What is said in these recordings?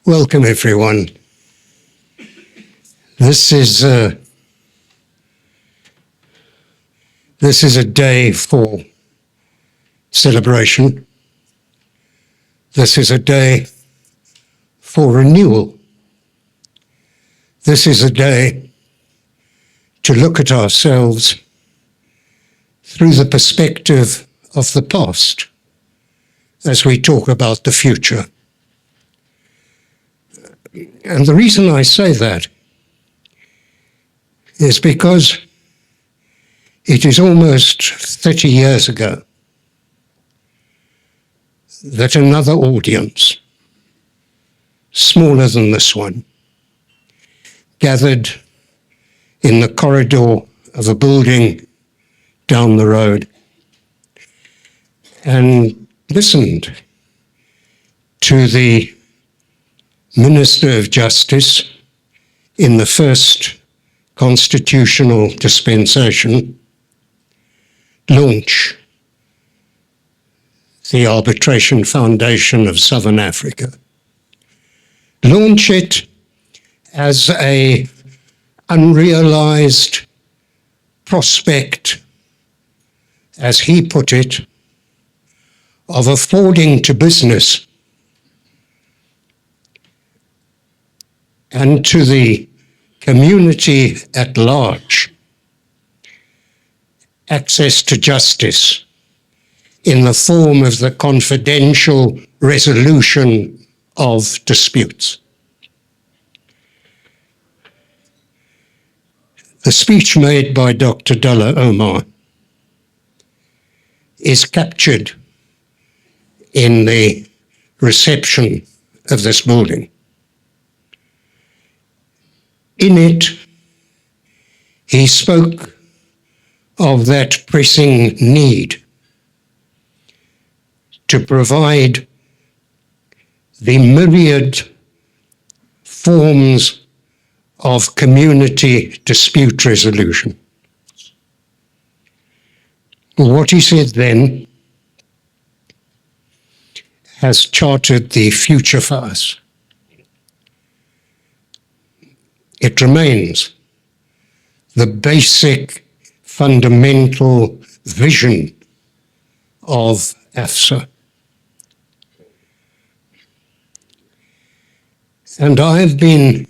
Welcome, everyone. This is a day for celebration. This is a day for renewal. This is a day to look at ourselves through the perspective of the past as we talk about the future. And the reason I say that is because it is almost 30 years ago that another audience, smaller than this one, gathered in the corridor of a building down the road and listened to the Minister of Justice in the first constitutional dispensation launch the Arbitration Foundation of Southern Africa. Launch it as an unrealized prospect, as he put it, of affording to business and to the community at large access to justice in the form of the confidential resolution of disputes. The speech made by Dr. Dalla Omar is captured in the reception of this building. In it, he spoke of that pressing need to provide the myriad forms of community dispute resolution. What he said then has charted the future for us. It remains the basic, fundamental vision of AFSA. And I've been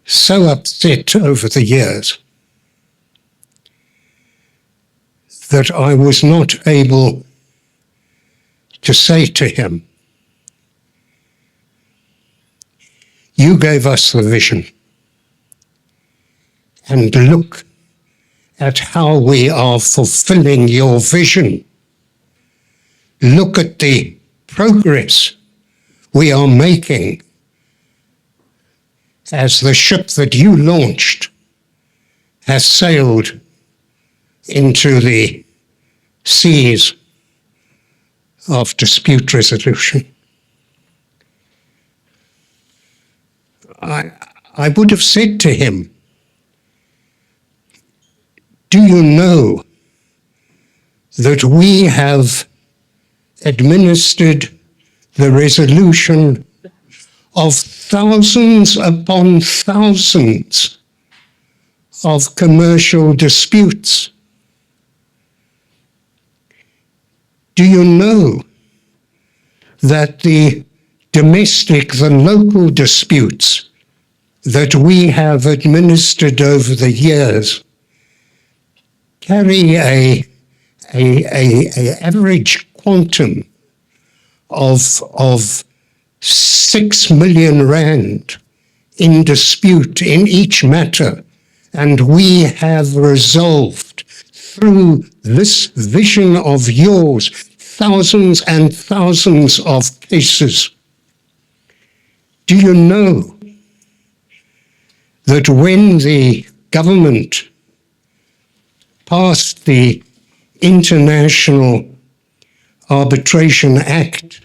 so upset over the years that I was not able to say to him, "You gave us the vision, and look at how we are fulfilling your vision. Look at the progress we are making as the ship that you launched has sailed into the seas of dispute resolution." I would have said to him, "Do you know that we have administered the resolution of thousands upon thousands of commercial disputes? Do you know that the local disputes that we have administered over the years carry a average quantum of 6 million rand in dispute in each matter, and we have resolved through this vision of yours thousands and thousands of cases. Do you know that when the government passed the International Arbitration Act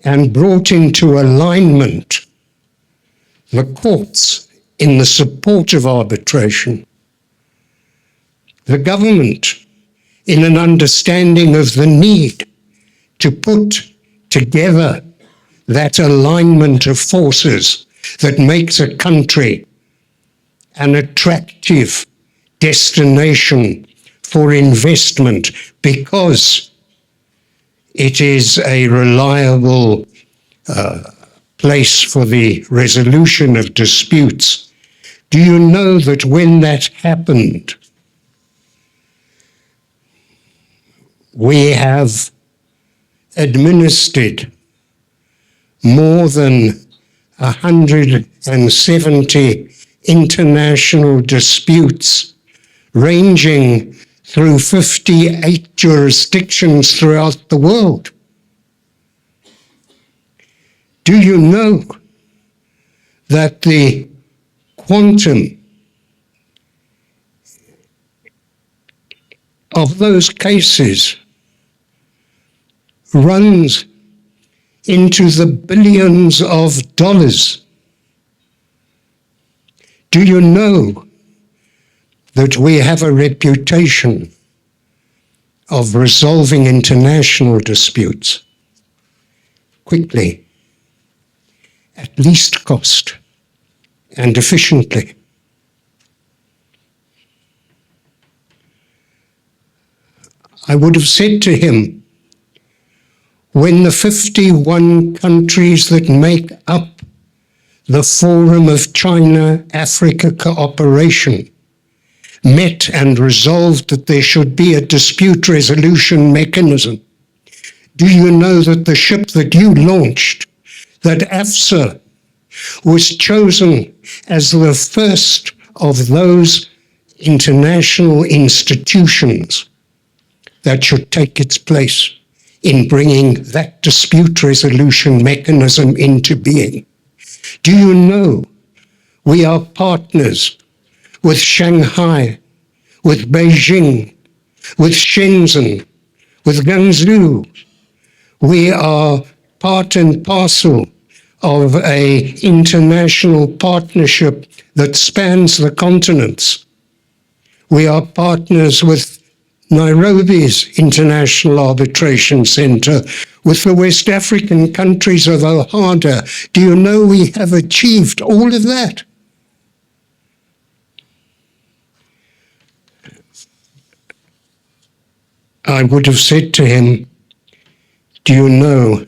and brought into alignment the courts in the support of arbitration, the government, in an understanding of the need to put together that alignment of forces that makes a country an attractive destination for investment because it is a reliable place for the resolution of disputes. Do you know that when that happened, we have administered more than 170 international disputes ranging through 58 jurisdictions throughout the world? Do you know that the quantum of those cases runs into the billions of dollars? Do you know that we have a reputation of resolving international disputes quickly, at least cost, and efficiently? I would have said to him, when the 51 countries that make up the Forum of China-Africa Cooperation met and resolved that there should be a dispute resolution mechanism, do you know that the ship that you launched, that AFSA, was chosen as the first of those international institutions that should take its place in bringing that dispute resolution mechanism into being? Do you know we are partners with Shanghai, with Beijing, with Shenzhen, with Guangzhou? We are part and parcel of an international partnership that spans the continents. We are partners with Nairobi's International Arbitration Centre, with the West African countries of OHADA. Do you know we have achieved all of that? I would have said to him, do you know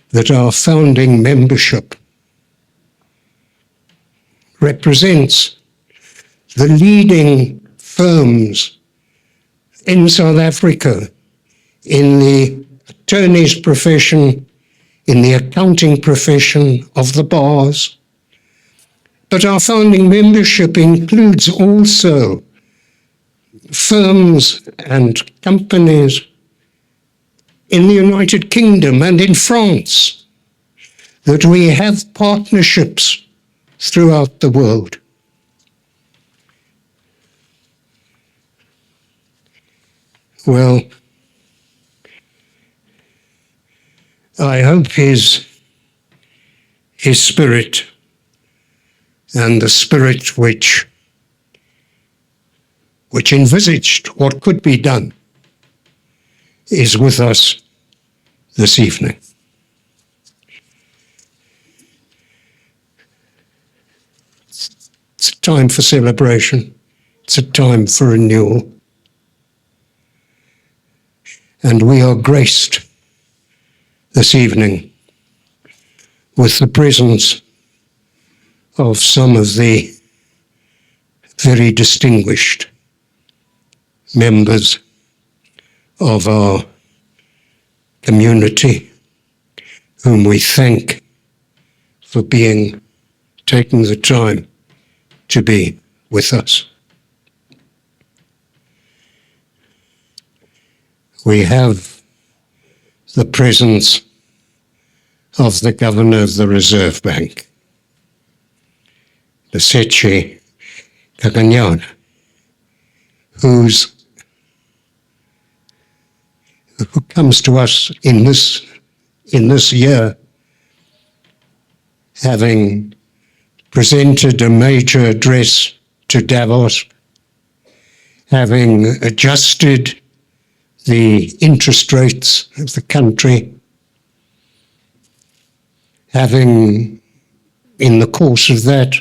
that our founding membership represents the leading firms in South Africa, in the attorney's profession, in the accounting profession, of the bars? But our founding membership includes also firms and companies in the United Kingdom and in France, that we have partnerships throughout the world. Well, I hope his spirit, and the spirit which envisaged what could be done, is with us this evening. It's a time for celebration. It's a time for renewal. And we are graced this evening with the presence of some of the very distinguished members of our community, whom we thank for taking the time to be with us. We have the presence of the Governor of the Reserve Bank, Lesetche Kaganyana, who comes to us in this year, having presented a major address to Davos, having adjusted the interest rates of the country, having, in the course of that,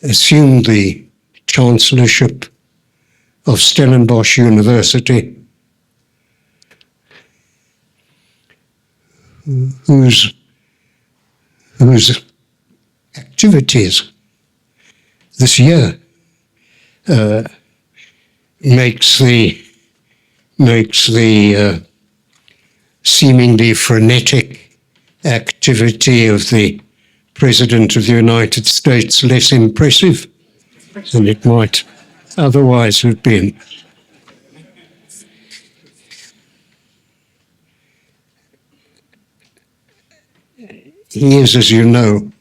assumed the chancellorship of Stellenbosch University, whose activities this year makes the seemingly frenetic activity of the President of the United States less impressive than it might otherwise have been. He is, as you know,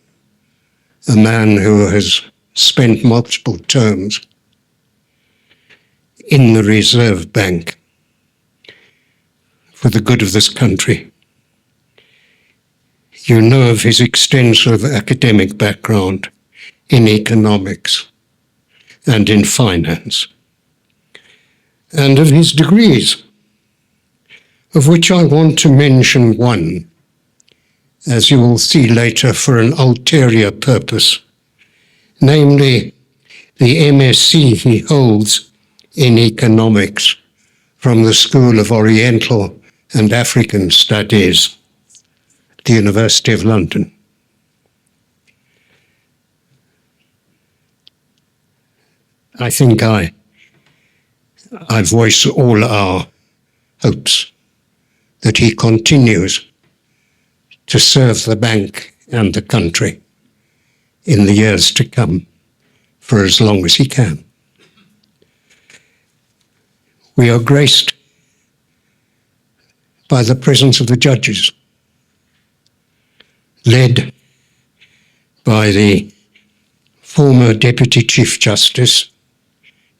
a man who has spent multiple terms in the Reserve Bank for the good of this country. You know of his extensive academic background in economics and in finance, and of his degrees, of which I want to mention one, as you will see later, for an ulterior purpose, namely the MSc he holds in economics from the School of Oriental and African Studies, the University of London. I think I voice all our hopes that he continues to serve the bank and the country in the years to come for as long as he can. We are graced by the presence of the judges, led by the former Deputy Chief Justice,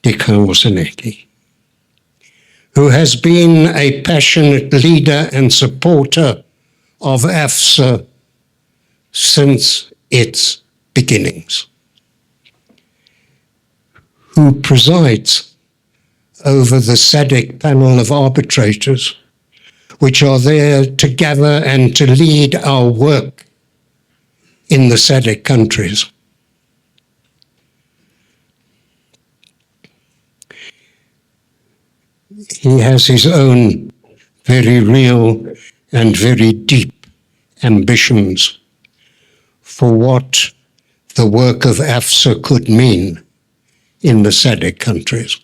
Nikani, who has been a passionate leader and supporter of AFSA since its beginnings, who presides over the SADC panel of arbitrators, which are there to gather and to lead our work in the SADC countries. He has his own very real and very deep ambitions for what the work of AFSA could mean in the SADC countries.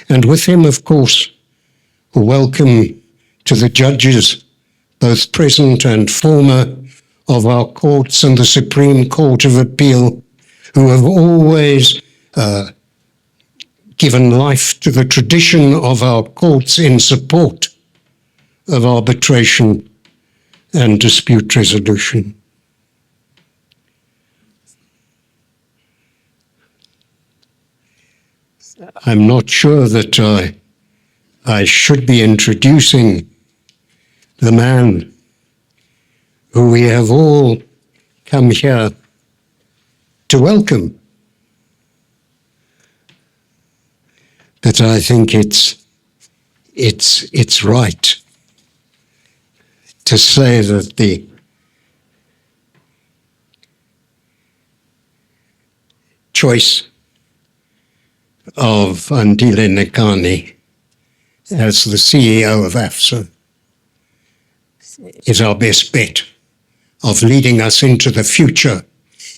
And with him, of course, welcome to the judges, both present and former, of our courts and the Supreme Court of Appeal, who have always given life to the tradition of our courts in support of arbitration and dispute resolution. I'm not sure that I should be introducing the man who we have all come here to welcome. But I think it's right to say that the choice of Andile Nikani as the CEO of AFSA is our best bet of leading us into the future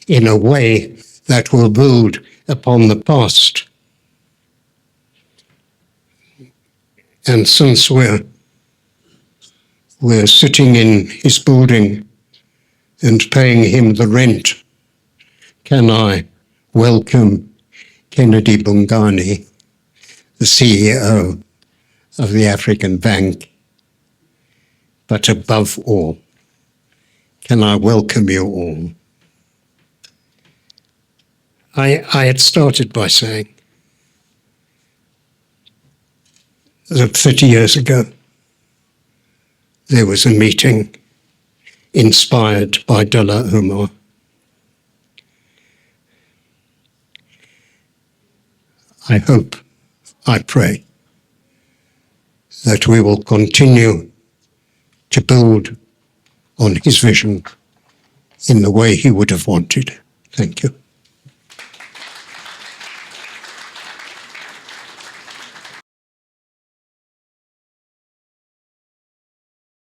in a way that will build upon the past. And since we're sitting in his building and paying him the rent, can I welcome Kennedy Bongani, the CEO of the African Bank. But above all, can I welcome you all? I had started by saying that 30 years ago, there was a meeting inspired by Dullah Umar. I hope I pray that we will continue to build on his vision in the way he would have wanted. Thank you.